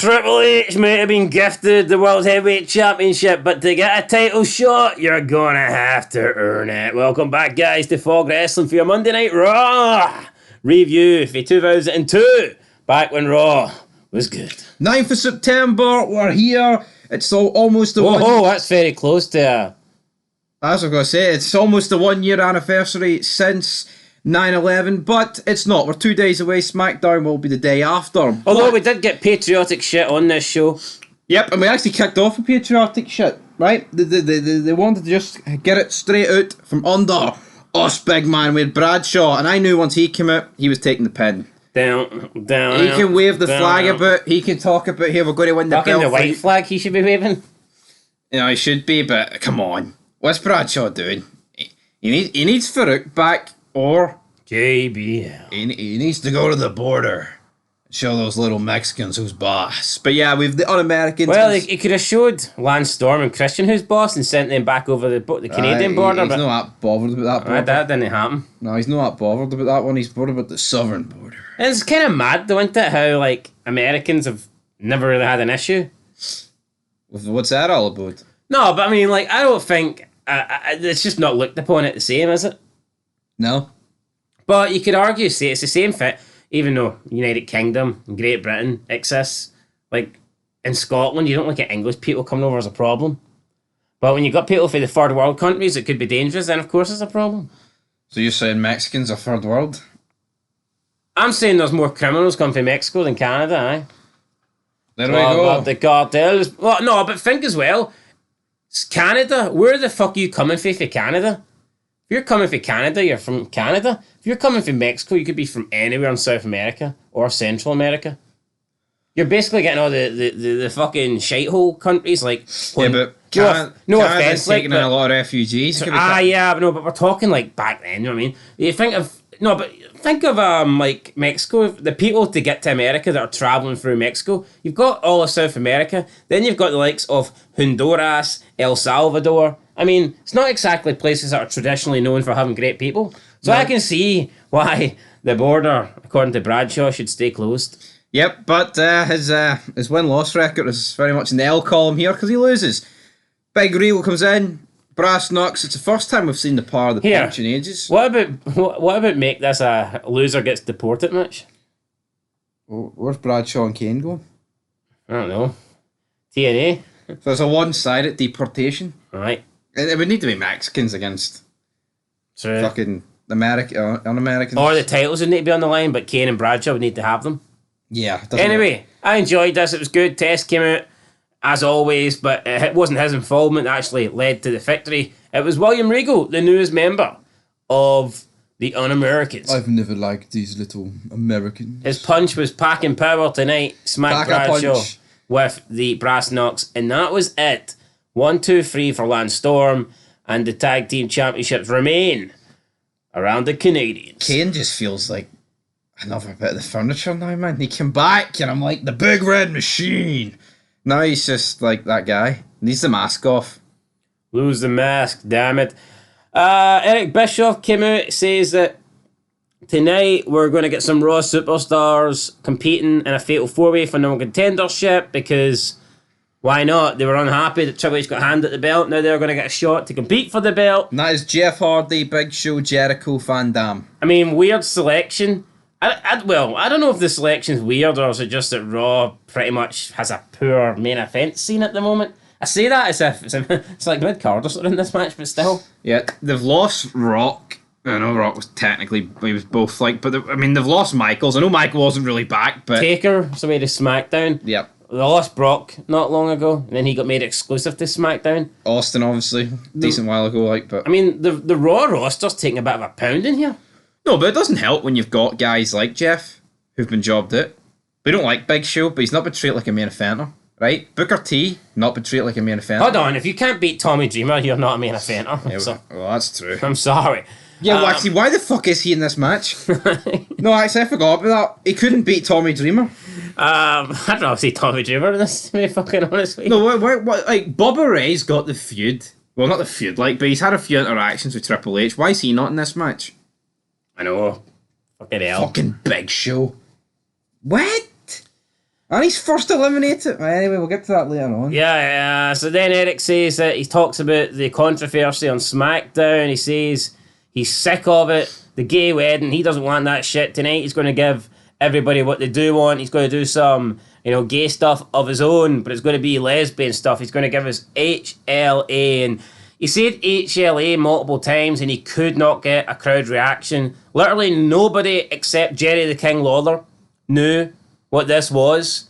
Triple H may have been gifted the World Heavyweight Championship, but to get a title shot, you're gonna have to earn it. Welcome back, guys, to Fog Wrestling for your Monday Night Raw review for 2002, back when Raw was good. 9th of September, we're here. It's almost the one... Oh, that's very close to... As I was going to say, it's almost the 1 year anniversary since 9/11, but it's not. We're 2 days away. SmackDown will be the day after. Although we did get patriotic shit on this show. Yep, and we actually kicked off with patriotic shit, right? They wanted to just get it straight out from under us, big man. We had Bradshaw, and I knew once he came out, he was taking the pin. Down. He can wave the flag about. He can talk about, here, we're going to win the belt. Fucking the white flag he should be waving. You know, he should be, but come on. What's Bradshaw doing? He needs Farouk back, or... JBL. He needs to go to the border. Show those little Mexicans who's boss. But yeah, we've the Un-Americans. Well, he could have showed Lance Storm and Christian who's boss and sent them back over the Canadian border. He's not that bothered about that border. That didn't happen. No, he's not that bothered about that one. He's bothered about the southern border. And it's kind of mad though, isn't it, how like Americans have never really had an issue. What's that all about? No, but I mean, like, I don't think... it's just not looked upon it the same, is it? No. But you could argue, say it's the same fit, even though United Kingdom and Great Britain exists. Like, in Scotland, you don't look at English people coming over as a problem. But when you've got people from the third world countries, it could be dangerous, then of course it's a problem. So you're saying Mexicans are third world? I'm saying there's more criminals come from Mexico than Canada, aye. There we go. But the cartels... Well, no, but think as well, it's Canada, where the fuck are you coming from Canada? If you're coming from Canada, you're from Canada. If you're coming from Mexico, you could be from anywhere in South America or Central America. You're basically getting all the fucking shithole countries like... Yeah, but no offense, taking in a lot of refugees. Yeah, but no, but we're talking like back then, you know what I mean? You think of like Mexico, the people to get to America that are travelling through Mexico. You've got all of South America, then you've got the likes of Honduras, El Salvador. I mean, it's not exactly places that are traditionally known for having great people. So no. I can see why the border, according to Bradshaw, should stay closed. Yep, but his win-loss record is very much in the L column here because he loses. Big Regal comes in, brass knucks. It's the first time we've seen the power of the punch in ages. What about make this a loser gets deported match? Where's Bradshaw and Kane going? I don't know. TNA? So there's a one-sided deportation. Right. It would need to be Mexicans against fucking un-Americans. Or the titles would need to be on the line, but Kane and Bradshaw would need to have them. Yeah. Anyway, I enjoyed this. It was good. Test came out, as always, but it wasn't his involvement that actually led to the victory. It was William Regal, the newest member of the Un-Americans. I've never liked these little Americans. His punch was packing power tonight. Smack Bradshaw punch with the brass knucks, and that was it. 1, 2, 3 for Lance Storm, and the tag team championships remain around the Canadians. Kane just feels like another bit of the furniture now, man. He came back, and I'm like, the big red machine. Now he's just like that guy. Needs the mask off. Lose the mask, damn it. Eric Bischoff came out, says that tonight we're going to get some Raw superstars competing in a fatal 4-way for no contendership because... Why not? They were unhappy that Triple H got handed the belt. Now they're going to get a shot to compete for the belt. And that is Jeff Hardy, Big Show, Jericho, Van Dam. I mean, weird selection. I don't know if the selection's weird or is it just that Raw pretty much has a poor main event scene at the moment. I say that as if it's like mid-card or something in this match, but still. Yeah, they've lost Rock. I know Rock was technically, he was both like, but they've lost Michaels. I know Michael wasn't really back, but... Taker's away to SmackDown. Yep. They lost Brock not long ago, and then he got made exclusive to SmackDown. Austin, obviously, decent while ago, but... I mean, the Raw roster's taking a bit of a pounding here. No, but it doesn't help when you've got guys like Jeff, who've been jobbed out. We don't like Big Show, but he's not been treated like a main eventer, right? Booker T, not been treated like a main eventer. Hold on, if you can't beat Tommy Dreamer, you're not a main eventer. Yeah, well, that's true. I'm sorry. Yeah, well, actually, why the fuck is he in this match? No, actually, I forgot about that. He couldn't beat Tommy Dreamer. I don't know if see Tommy Dreamer in this, to be fucking honest with you. No, what, like, Bubba Ray's got the feud. Well, not the feud, like, but he's had a few interactions with Triple H. Why is he not in this match? I know. Fucking hell. Fucking Big Show. What? And he's first eliminated. Anyway, we'll get to that later on. Yeah, so then Eric says that he talks about the controversy on SmackDown. He says he's sick of it. The gay wedding, he doesn't want that shit tonight. He's going to give everybody what they do want. He's going to do some, gay stuff of his own, but it's going to be lesbian stuff. He's going to give us HLA, and he said HLA multiple times, and he could not get a crowd reaction. Literally nobody except Jerry the King Lawler knew what this was.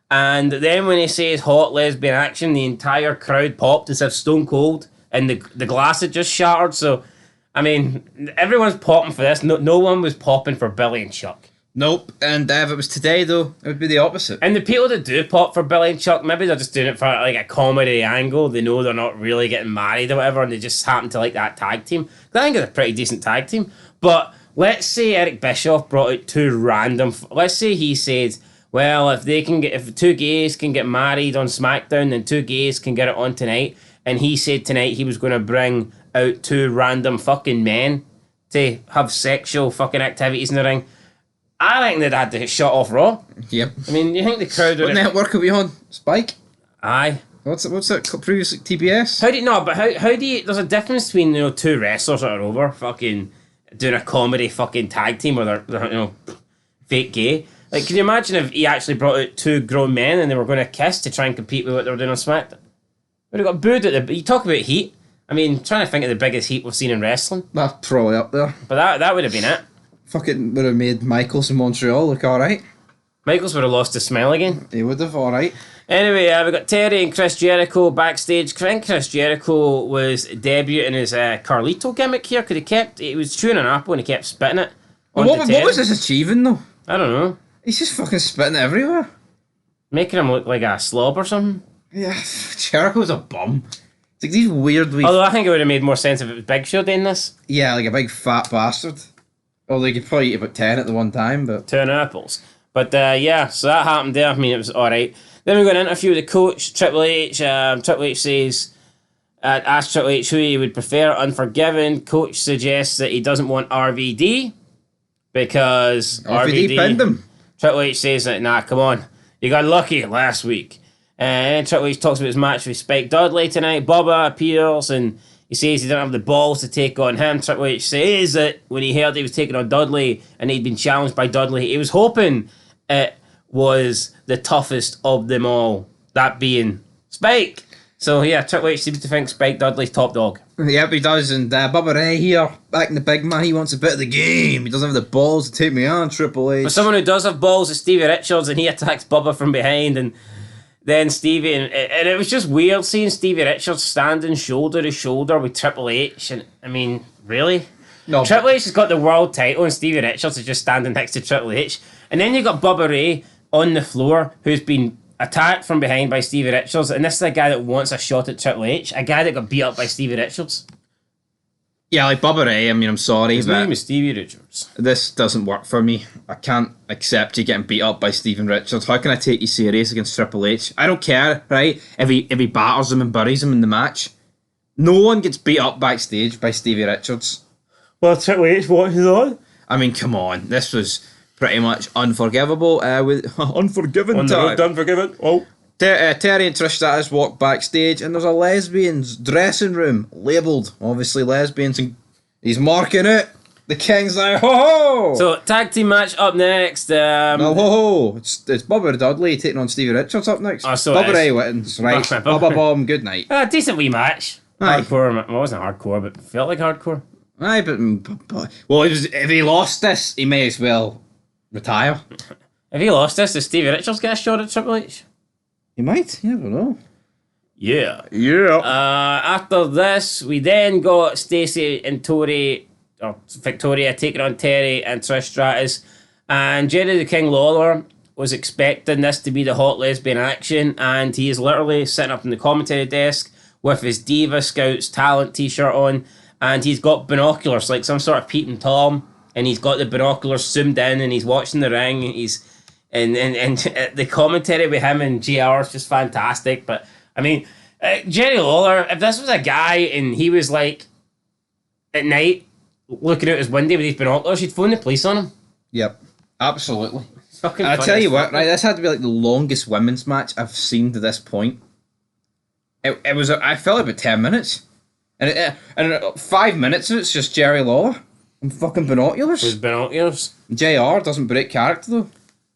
And then when he says hot lesbian action, the entire crowd popped as if Stone Cold, and the glass had just shattered. So, I mean, everyone's popping for this. No one was popping for Billy and Chuck. Nope. And if it was today, though, it would be the opposite. And the people that do pop for Billy and Chuck, maybe they're just doing it for like a comedy angle. They know they're not really getting married or whatever, and they just happen to like that tag team. I think it's a pretty decent tag team. But let's say Eric Bischoff brought out two random... Let's say he said, well, if two gays can get married on SmackDown, then two gays can get it on tonight. And he said tonight he was going to bring out two random fucking men to have sexual fucking activities in the ring. I think they'd had to shut off Raw. Yep. I mean, you think the crowd... What network are we on? Spike? Aye. What's that previously? TBS? How do you... There's a difference between, two wrestlers that are over fucking doing a comedy fucking tag team where they're fake gay. Like, can you imagine if he actually brought out two grown men and they were going to kiss to try and compete with what they were doing on SmackDown? Would have got booed at the... You talk about heat. I mean, trying to think of the biggest heat we've seen in wrestling. That's probably up there. But that would have been it. Fucking would have made Michaels in Montreal look alright. Michaels would have lost his smile again. He would have, alright. Anyway, we got Terry and Chris Jericho backstage. I think Chris Jericho was debuting his Carlito gimmick here because he was chewing an apple and he kept spitting it. What was this achieving though? I don't know. He's just fucking spitting everywhere. Making him look like a slob or something. Yeah, Jericho's a bum. It's like these weird... Although I think it would have made more sense if it was Big Show doing this. Yeah, like a big fat bastard. Although you could probably eat about 10 at the one time, but... 10 apples. But yeah, so that happened there. I mean, it was alright. Then we got an interview with the coach, Triple H. Triple H says... asked Triple H who he would prefer, Unforgiven. Coach suggests that he doesn't want RVD because RVD pinned him. Triple H says that, nah, come on. You got lucky last week. And Triple H talks about his match with Spike Dudley tonight. Bubba appears and he says he didn't have the balls to take on him. Triple H says that when he heard he was taking on Dudley and he'd been challenged by Dudley, he was hoping it was the toughest of them all. That being Spike. So yeah, Triple H seems to think Spike Dudley's top dog. Yep, he does. And Bubba Ray here, back in the big man, he wants a bit of the game. He doesn't have the balls to take me on, Triple H. But someone who does have balls is Stevie Richards, and he attacks Bubba from behind, and then Stevie, and it was just weird seeing Stevie Richards standing shoulder to shoulder with Triple H, and I mean, really? No, Triple H has got the world title, and Stevie Richards is just standing next to Triple H, and then you got Bubba Ray on the floor, who's been attacked from behind by Stevie Richards, and this is a guy that wants a shot at Triple H, a guy that got beat up by Stevie Richards. Yeah, like Bubba Ray, I mean, I'm sorry, His name is Stevie Richards. This doesn't work for me. I can't accept you getting beat up by Steven Richards. How can I take you serious against Triple H? I don't care, right? If he batters him and buries him in the match. No one gets beat up backstage by Stevie Richards. Well, Triple H, what is on? I mean, come on. This was pretty much unforgivable. With Unforgiven On the road to Unforgiven. Oh. Terry and Trish Stratus walk backstage and there's a lesbian's dressing room labelled, obviously lesbians, and he's marking it. The King's like, ho ho! So, tag team match up next. No, ho ho! It's Bubba Dudley taking on Stevie Richards up next. Oh, so Bubba Ray wins, right? Bubba Bomb, good night. Decent wee match. Aye. Hardcore. Well, it wasn't hardcore, but felt like hardcore. Aye, but well, if he lost this, he may as well retire. If he lost this, does Stevie Richards get a shot at Triple H? He might. You never know. Yeah. Yeah. After this, we then got Stacey and Victoria taking on Terry and Trish Stratus. And Jerry the King Lawler was expecting this to be the hot lesbian action. And he is literally sitting up in the commentary desk with his Diva Scouts talent t-shirt on. And he's got binoculars, like some sort of peeping Tom. And he's got the binoculars zoomed in and he's watching the ring. And the commentary with him and JR is just fantastic. But, I mean, Jerry Lawler, if this was a guy and he was like, at night, looking out his window with his binoculars, you'd phone the police on him. Yep. Absolutely. Fucking I'll funny tell you as what, fuck. right? This had to be like the longest women's match I've seen to this point. It was. I felt about 10 minutes, and 5 minutes of it's just Jerry Lawler and fucking binoculars. With binoculars. JR doesn't break character though.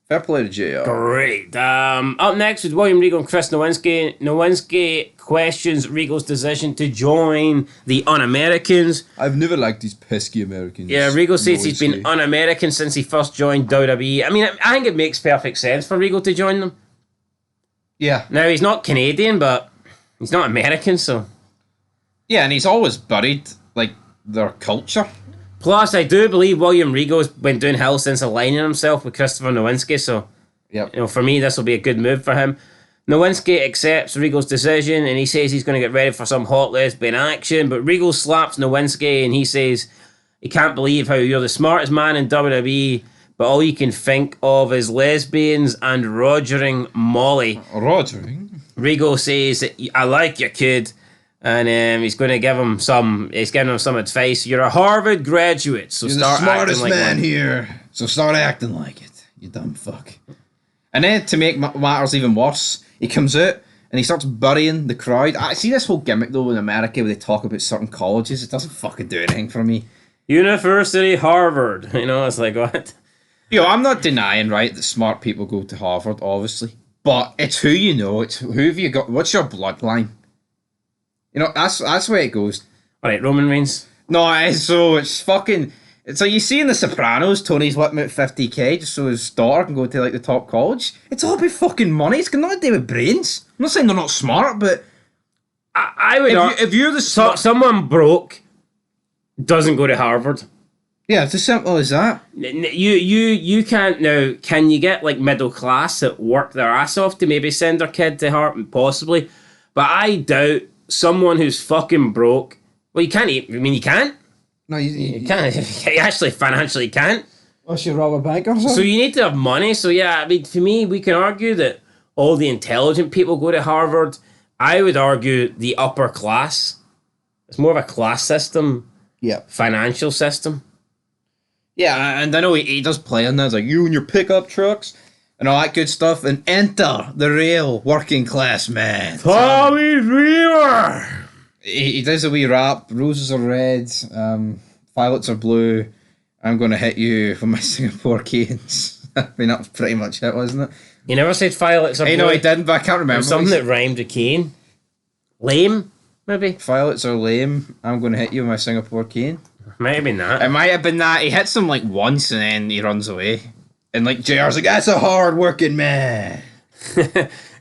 Fair play to JR. Great. Up next with William Regal and Chris Nowinski. Nowinski questions Regal's decision to join the Un-Americans. I've never liked these pesky Americans. Yeah, Regal says he's been Nowinski. un-American since he first joined WWE. I mean, I think it makes perfect sense for Regal to join them. Yeah, Now, he's not Canadian, but he's not American, so... yeah, and he's always buried like their culture. Plus, I do believe William Regal's been doing hell since aligning himself with Christopher Nowinski, so... Yep. You know, for me, this will be a good move for him. Nowinski accepts Regal's decision, and he says he's going to get ready for some hot lesbian action, but Regal slaps Nowinski, and he says he can't believe how you're the smartest man in WWE, but all you can think of is lesbians and rogering Molly. Rogering. Regal says, I like your kid, and he's going to give him some advice. You're a Harvard graduate, so You're start the smartest acting like man one. here, so start acting like it, you dumb fuck. And then to make matters even worse, he comes out and he starts burying the crowd. I see this whole gimmick though in America where they talk about certain colleges. It doesn't fucking do anything for me. University Harvard. You know, it's like, what? Yo, I'm not denying, right, that smart people go to Harvard, obviously. But it's who you know, it's who have you got, what's your bloodline? You know, that's where it goes. Alright, Roman Reigns. No, it's fucking... It's like you see in The Sopranos, Tony's whipping out 50k just so his daughter can go to like the top college. It's all about fucking money. It's got nothing to do with brains. I'm not saying they're not smart, but I would if you're the smart... someone broke doesn't go to Harvard. Yeah, it's as simple as that. You can't now. Can you get like middle class that work their ass off to maybe send their kid to Harvard? Possibly, but I doubt someone who's fucking broke. Well, you can't. I mean, you can't. No, You can't. You actually financially can't. Unless you rob a bank or something. So you need to have money. So yeah, I mean, to me, we can argue that all the intelligent people go to Harvard. I would argue the upper class. It's more of a class system, Yeah. financial system. Yeah, and I know he does play on that. It's like, you and your pickup trucks and all that good stuff. And enter the real working class man. Tommy Dreamer. He does a wee rap. Roses are red, violets are blue. I'm going to hit you with my Singapore canes. I mean, that was pretty much it, wasn't it? You never said violets are blue. I know he didn't, but I can't remember. Something that rhymed with cane. Lame, maybe. Violets are lame. I'm going to hit you with my Singapore cane. Might have been It that. might have been that. He hits him like once and then he runs away. And like JR's like, that's a hard working man.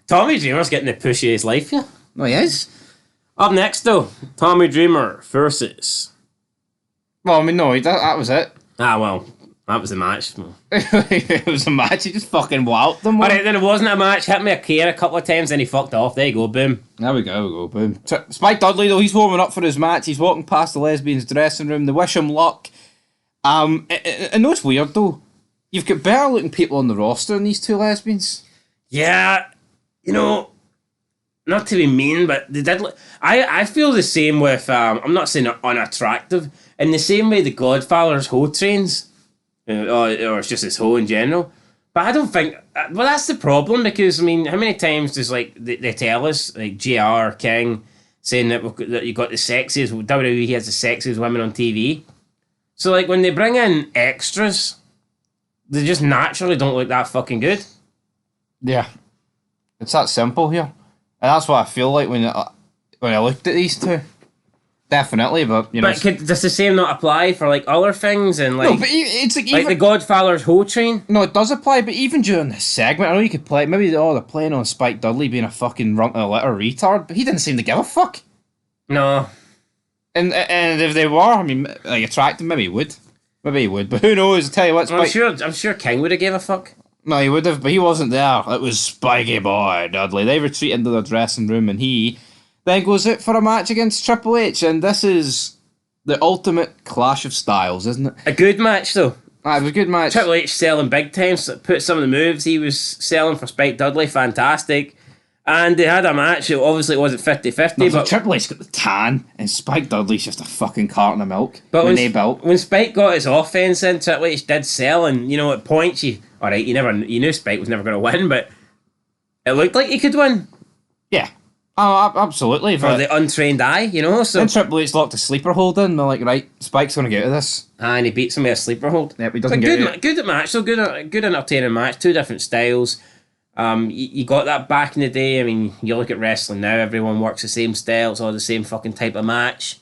Tommy Dreamer's getting the push of his life here. No, he is. Up next, though, Tommy Dreamer versus. Well, I mean, no, that was it. Ah, well, that was the match. It was a match. He just fucking walloped them. Alright, then it wasn't a match. Hit me a care a couple of times, then he fucked off. There you go, boom. There we go, boom. Spike Dudley, though, he's warming up for his match. He's walking past the lesbians' dressing room. They wish him luck. And what's weird, though? You've got better looking people on the roster than these two lesbians. Yeah, you know, not to be mean, but they did. I feel the same with. I'm not saying they're unattractive. In the same way, the Godfather's hoe trains, or it's just his hoe in general. But I don't think. Well, that's the problem because I mean, how many times does like they tell us like JR King saying that you got the sexiest WWE has the sexiest women on TV. So like when they bring in extras, they just naturally don't look that fucking good. Yeah. It's that simple here. And that's what I feel like when I looked at these two. Definitely, but you know. But does the same not apply for like other things and like No, but it's like even the Godfather's hoe train? no, it does apply. But even during this segment, I know you could play. Maybe they're playing on Spike Dudley being a fucking runt of a litter retard, but he didn't seem to give a fuck. No. And if they were, I mean, like attractive, maybe he would. Maybe he would, but who knows? I tell you what, Spike. I'm sure King would have gave a fuck. No, he would have, but he wasn't there. It was Spiky Boy Dudley. They retreat into their dressing room, and he then goes out for a match against Triple H, and this is the ultimate clash of styles, isn't it? A good match though. It was a good match. Triple H selling big time. So put some of the moves he was selling for Spike Dudley, fantastic. And they had a match. It obviously wasn't 50-50, No, but Triple H got the tan, and Spike Dudley's just a fucking carton of milk. But when they built. when Spike got his offense in, Triple H did sell, and you know at points you all right, you knew Spike was never going to win, but it looked like he could win Yeah. Oh, absolutely. for the untrained eye, you know. So then Triple H locked a sleeper hold in. They're like, right, Spike's going to get out of this. and he beats him with a sleeper hold. Yep, he But doesn't get it. good match. So good entertaining match. Two different styles. You got that back in the day. I mean, you look at wrestling now. Everyone works the same style. It's all the same fucking type of match.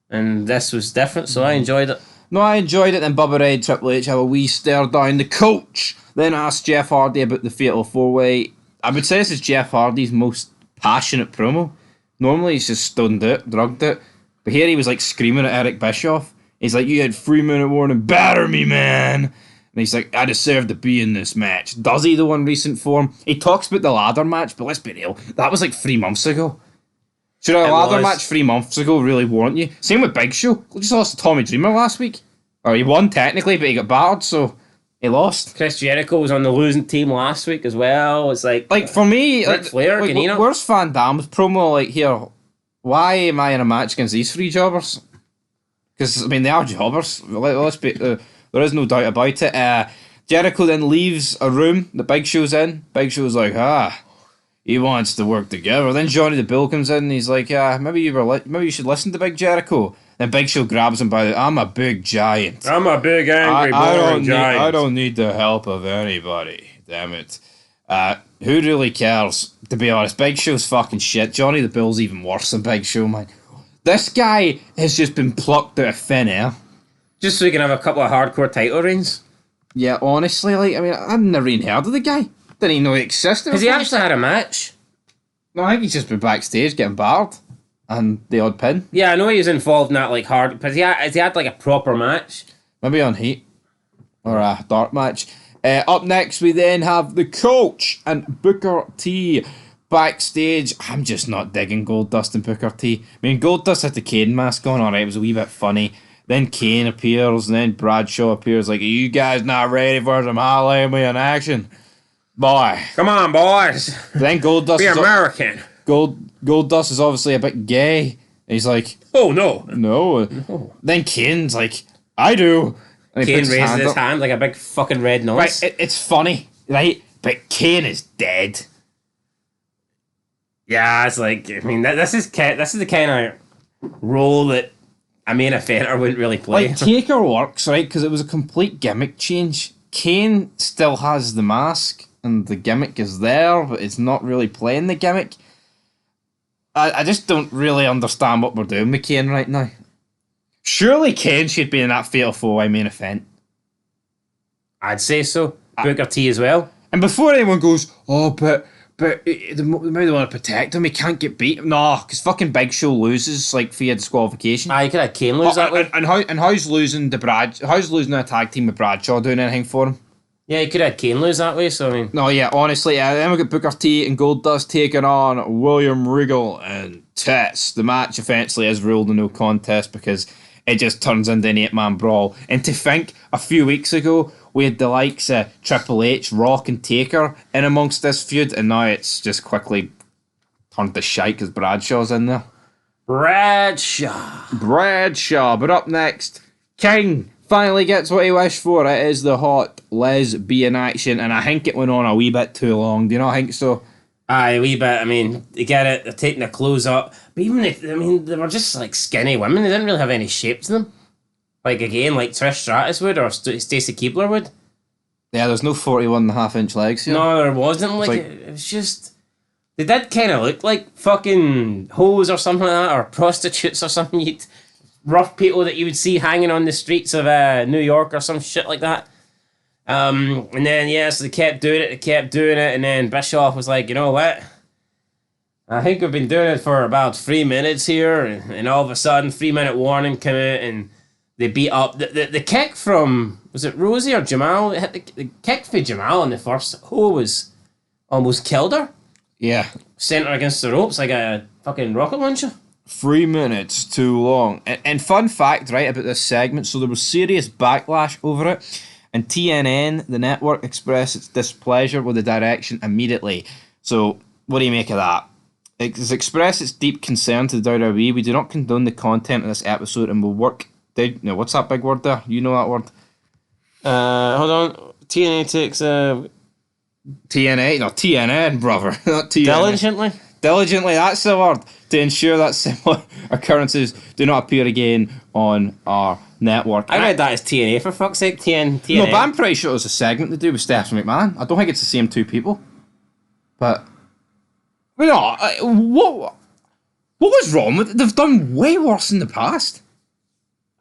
And this was different, so I enjoyed it. No, I enjoyed it. Then Bubba Ray and Triple H have a wee stare down the coach. Then asked Jeff Hardy about the Fatal 4-Way. I would say this is Jeff Hardy's most passionate promo. Normally he's just stunned it, drugged it. But here he was like screaming at Eric Bischoff. He's like, you had 3-minute warning, batter me, man. And he's like, I deserve to be in this match. Does he though in recent form? He talks about the ladder match, but let's be real. That was like 3 months ago. Should a ladder match 3 months ago really warrant you? Same with Big Show. We just lost to Tommy Dreamer last week. Or he won technically, but he got battered, so he lost. Chris Jericho was on the losing team last week as well. It's like for me, Ric Flair, can you not? Where's Van Damme's promo? Like, here, why am I in a match against these 3 jobbers? Because, I mean, they are jobbers. Let's be, there is no doubt about it. Jericho then leaves a room. The Big Show's in. Big Show's like, he wants to work together. Then Johnny the Bull comes in and he's like, maybe you should listen to Big Jericho. Then Big Show grabs him by the, I'm a big giant. I'm a big angry boring giant. I don't need the help of anybody. Damn it. Who really cares? To be honest, Big Show's fucking shit. Johnny the Bull's even worse than Big Show, man. This guy has just been plucked out of thin air. Just so he can have a couple of hardcore title reigns. Yeah, honestly, like, I mean, I've never even heard of the guy. Didn't even know he existed. Has he actually had a match? No, I think he's just been backstage getting battered. And the odd pin. Yeah, I know he was involved in that, like, hard... But has he had, like, a proper match? Maybe on Heat. Or a dark match. Up next, we then have the coach and Booker T backstage. I'm just not digging Goldust and Booker T. I mean, Goldust had the Kane mask on. Alright, it was a wee bit funny. Then Kane appears, and then Bradshaw appears like, are you guys not ready for some Halloween in action? Boy. Come on, boys. Then Goldust Be American. Goldust is obviously a bit gay. And he's like, oh, no. No. Then Kane's like, I do. And Kane raises his hand like a big fucking red nose. Right, it's funny, right? But Kane is dead. Yeah, it's like, I mean, this is the kind of role that a main offender wouldn't really play. Like, Taker works, right? Because it was a complete gimmick change. Kane still has the mask, and the gimmick is there, but it's not really playing the gimmick. I just don't really understand what we're doing with Kane right now. Surely Kane should be in that Fatal 4-Way main event. I'd say so. Booker T as well. And before anyone goes, oh, but maybe they want to protect him, he can't get beat. No, because fucking Big Show loses, like, via disqualification. You could have Kane lose that way. And how's losing a tag team with Bradshaw doing anything for him? Yeah, you could have Kane lose that way, so I mean... No, yeah, honestly, then we got Booker T and Goldust taking on William Regal and Tess. The match eventually is ruled a no contest because it just turns into an 8-man brawl. And to think, a few weeks ago, we had the likes of Triple H, Rock and Taker in amongst this feud, and now it's just quickly turned to shite because Bradshaw's in there. Bradshaw. But up next, King finally gets what he wished for. It is the hot lesbian action, and I think it went on a wee bit too long. Do you not think so? Aye, a wee bit. I mean, they get it, they're taking their clothes up. But even if, I mean, they were just like skinny women. They didn't really have any shape to them. Like, again, like Trish Stratus would or Stacey Keebler would. Yeah, there's no 41.5-inch legs here. No, there wasn't. Like, it was just... They did kind of look like fucking hoes or something like that, or prostitutes or something. Rough people that you would see hanging on the streets of New York or some shit like that. And then, so they kept doing it, and then Bischoff was like, you know what? I think we've been doing it for about 3 minutes here, and all of a sudden, 3-minute warning came out, and they beat up. The kick from, was it Rosie or Jamal? The kick for Jamal in the first was almost killed her. Yeah. Sent her against the ropes like a fucking rocket launcher. 3 minutes too long. And fun fact, right, about this segment, so there was serious backlash over it, and TNN, the network, expressed its displeasure with the direction immediately. So, what do you make of that? It has expressed its deep concern to the WWE. We do not condone the content of this episode and will work... what's that big word there? You know that word. Hold on. TNA takes TNA, no, TNN, brother. Not TNA. diligently. Diligently, that's the word. To ensure that similar occurrences do not appear again on our network. I read that as TNA, for fuck's sake. TNA. No, but I'm pretty sure it was a segment to do with Stephanie McMahon. I don't think it's the same two people. But, what was wrong with it? They've done way worse in the past.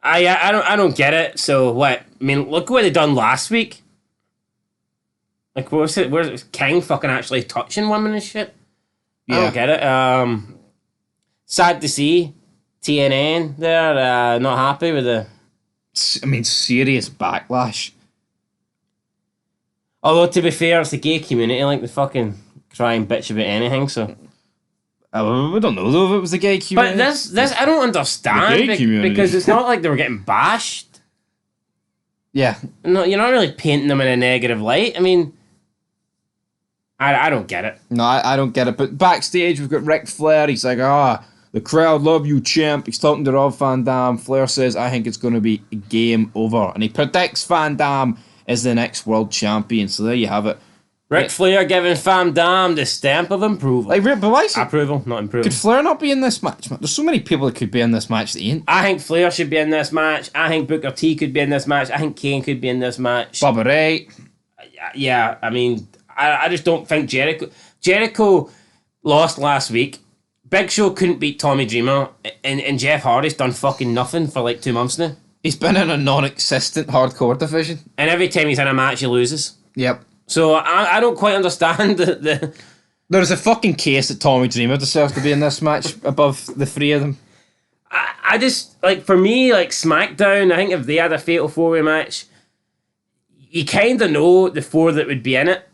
I don't get it. So what? I mean, look what they done last week. Like, what was it? Where's King fucking actually touching women and shit? I don't get it. Sad to see TNN there not happy with the. I mean, serious backlash. Although to be fair, it's the gay community. Like, they fucking try and bitch about anything. So. We don't know though if it was the gay community. But this I don't understand because it's not like they were getting bashed. Yeah. No, you're not really painting them in a negative light. I mean, I don't get it. No, I don't get it. But backstage, we've got Ric Flair. He's like, the crowd love you, champ. He's talking to Rob Van Dam. Flair says, I think it's going to be game over. And he predicts Van Dam is the next world champion. So there you have it. Ric Flair giving Van Dam the stamp of approval. Like, but why is approval, not improvement. Could Flair not be in this match, man? There's so many people that could be in this match that ain't. I think Flair should be in this match. I think Booker T could be in this match. I think Kane could be in this match. Bubba Ray. Yeah, I mean, I just don't think Jericho lost last week. Big Show couldn't beat Tommy Dreamer, and Jeff Hardy's done fucking nothing for like 2 months now. He's been in a non-existent hardcore division. And every time he's in a match, he loses. Yep. So I don't quite understand the... There's a fucking case that Tommy Dreamer deserves to be in this match above the three of them. I just, like, for me, like, SmackDown, I think if they had a Fatal 4-Way match, you kind of know the four that would be in it.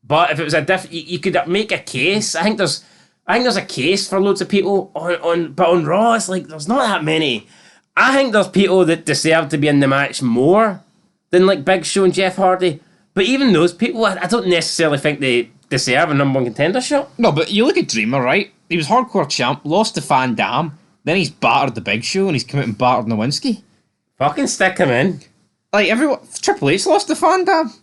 But if it was a different... You could make a case. I think there's a case for loads of people but on Raw, it's like, there's not that many. I think there's people that deserve to be in the match more than, like, Big Show and Jeff Hardy. But even those people, I don't necessarily think they deserve a number one contender shot. No, but you look at Dreamer, right? He was hardcore champ, lost to Van Dam, then he's battered the Big Show, and he's come out and battered Nowinski. Fucking stick him in. Like, Triple H lost to Van Dam.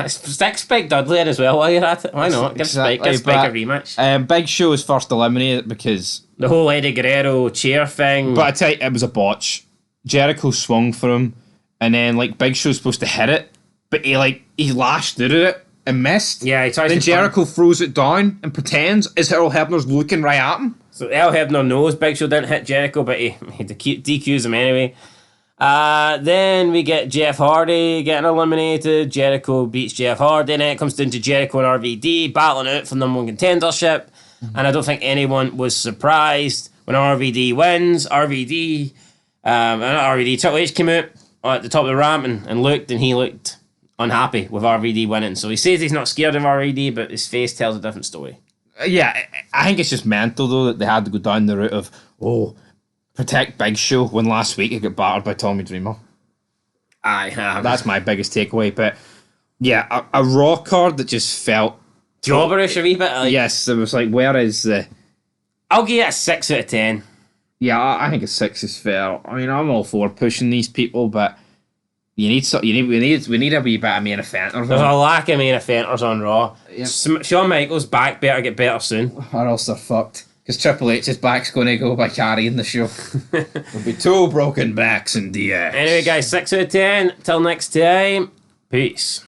Stick Spike Dudley in as well while you're at it. Why not? Give Spike a rematch. Big Show was first eliminated because... The whole Eddie Guerrero chair thing. But I tell you, it was a botch. Jericho swung for him, and then, like, Big Show's supposed to hit it, but he lashed out at it and missed. Yeah, he tries then to... Then Jericho throws it down and pretends as Earl Hebner's looking right at him. So Earl Hebner knows Big Show didn't hit Jericho, but he DQs him anyway. Then we get Jeff Hardy getting eliminated. Jericho beats Jeff Hardy. Then it comes down to Jericho and RVD battling out for the number one contendership. Mm-hmm. And I don't think anyone was surprised when RVD wins. Triple H came out at the top of the ramp and he looked unhappy with RVD winning. So he says he's not scared of RVD, but his face tells a different story. Yeah, I think it's just mental though that they had to go down the route of protect Big Show when last week he got battered by Tommy Dreamer. That's my biggest takeaway. But yeah, a Raw card that just felt jobberish a wee bit. Yes, it was like, where is the... I'll give it a 6 out of 10. Yeah, I think a 6 is fair. I mean, I'm all for pushing these people, but we need a wee bit of main eventers. There's a lack of main eventers on Raw. Yep. Shawn Michaels' back better get better soon. Or else they're fucked. Because Triple H's back's going to go by carrying the show. There'll be 2 broken backs in the ass. Anyway, guys, 6 out of 10. Till next time, peace.